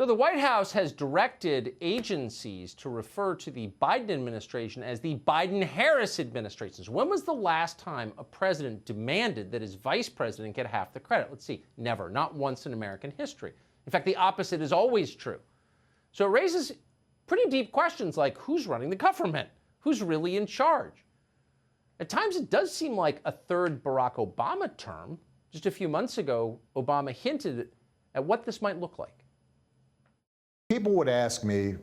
So the White House has directed agencies to refer to the Biden administration as the Biden-Harris administration. So when was the last time a president demanded that his vice president get half the credit? Let's see. Never. Not once in American history. In fact, the opposite is always true. So it raises pretty deep questions like who's running the government? Who's really in charge? At times it does seem like a third Barack Obama term. Just a few months ago, Obama hinted at what this might look like. People would ask me,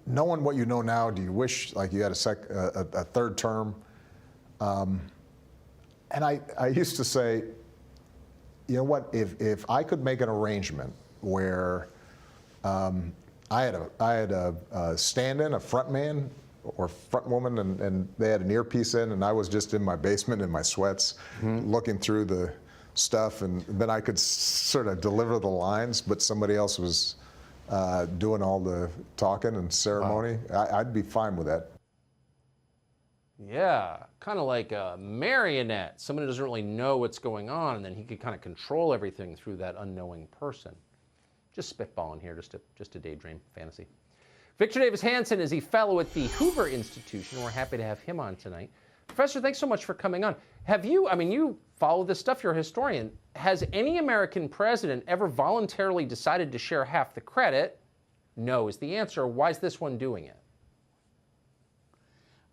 knowing what you know now, do you wish like you had a third term? And I used to say, you know what, if I could make an arrangement where I had a stand-in, a front man or front woman, and they had an earpiece in, and I was just in my basement in my sweats looking through the stuff, and then I could sort of deliver the lines, but somebody else was doing all the talking and ceremony. Wow. I'd be fine with that. Yeah, kind of like a marionette. Someone who doesn't really know what's going on, and then he could kind of control everything through that unknowing person. Just spitballing here, just a daydream fantasy. Victor Davis Hanson is a fellow at the Hoover Institution. We're happy to have him on tonight. Professor, thanks so much for coming on. You follow this stuff, you're a historian. Has any American president ever voluntarily decided to share half the credit? No is the answer. Why is this one doing it?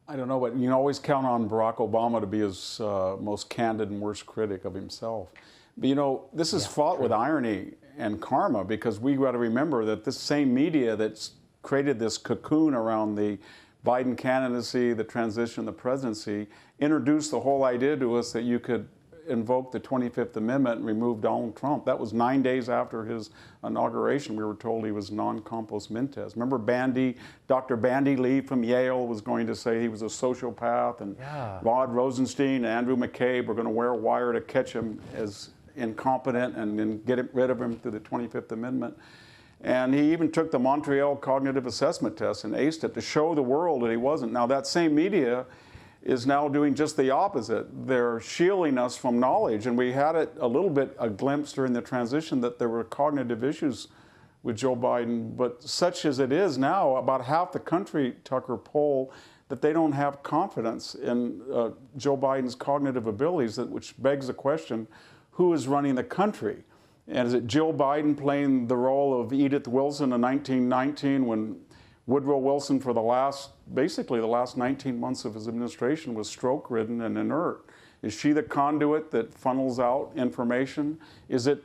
I don't know, but you can always count on Barack Obama to be his most candid and worst critic of himself. But you know, this is fraught with irony and karma, because we got to remember that this same media that's created this cocoon around the Biden candidacy, the transition, the presidency, introduced the whole idea to us that you could invoke the 25th Amendment and remove Donald Trump. That was 9 days after his inauguration. We were told he was non-compos mentis. Remember Dr. Bandy Lee from Yale was going to say he was a sociopath, and Rod Rosenstein and Andrew McCabe were going to wear a wire to catch him as incompetent and then get rid of him through the 25th Amendment. And he even took the Montreal Cognitive Assessment Test and aced it to show the world that he wasn't. Now that same media is now doing just the opposite. They're shielding us from knowledge, and we had it a little bit, a glimpse during the transition that there were cognitive issues with Joe Biden, but such as it is now, about half the country, Tucker, poll that they don't have confidence in Joe Biden's cognitive abilities, which begs the question, who is running the country? And is it Jill Biden playing the role of Edith Wilson in 1919 when Woodrow Wilson, for basically the last 19 months of his administration, was stroke-ridden and inert? Is she the conduit that funnels out information? Is it,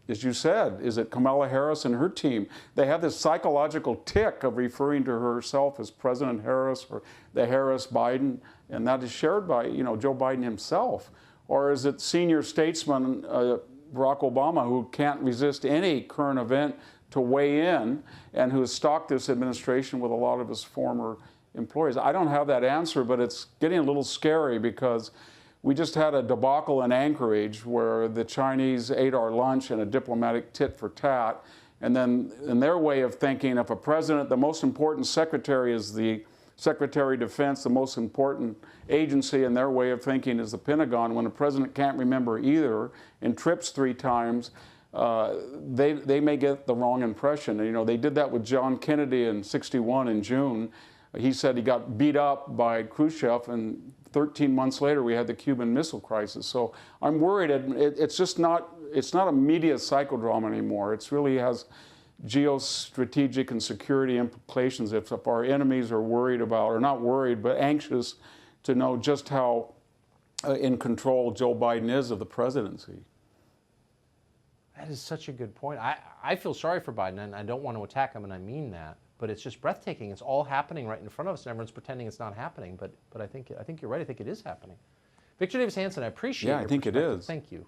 as you said, is it Kamala Harris and her team? They have this psychological tick of referring to herself as President Harris or the Harris Biden, and that is shared by, you know, Joe Biden himself. Or is it senior statesman Barack Obama, who can't resist any current event to weigh in, and who has stalked this administration with a lot of his former employees? I don't have that answer, but it's getting a little scary because we just had a debacle in Anchorage where the Chinese ate our lunch in a diplomatic tit for tat. And then in their way of thinking, if a president, the most important secretary is the Secretary of Defense, the most important agency in their way of thinking is the Pentagon. When a president can't remember either and trips 3 times, they may get the wrong impression. And, you know, they did that with John Kennedy in '61 in June. He said he got beat up by Khrushchev, and 13 months later we had the Cuban Missile Crisis. So I'm worried. It's just not. It's not a media psychodrama anymore. It really has geostrategic and security implications if our enemies are worried about, or not worried, but anxious to know just how in control Joe Biden is of the presidency. That is such a good point. I feel sorry for Biden, and I don't want to attack him, and I mean that. But it's just breathtaking. It's all happening right in front of us, and everyone's pretending it's not happening. But I think you're right. I think it is happening. Victor Davis Hanson, I appreciate it. Yeah, I think it is. Thank you.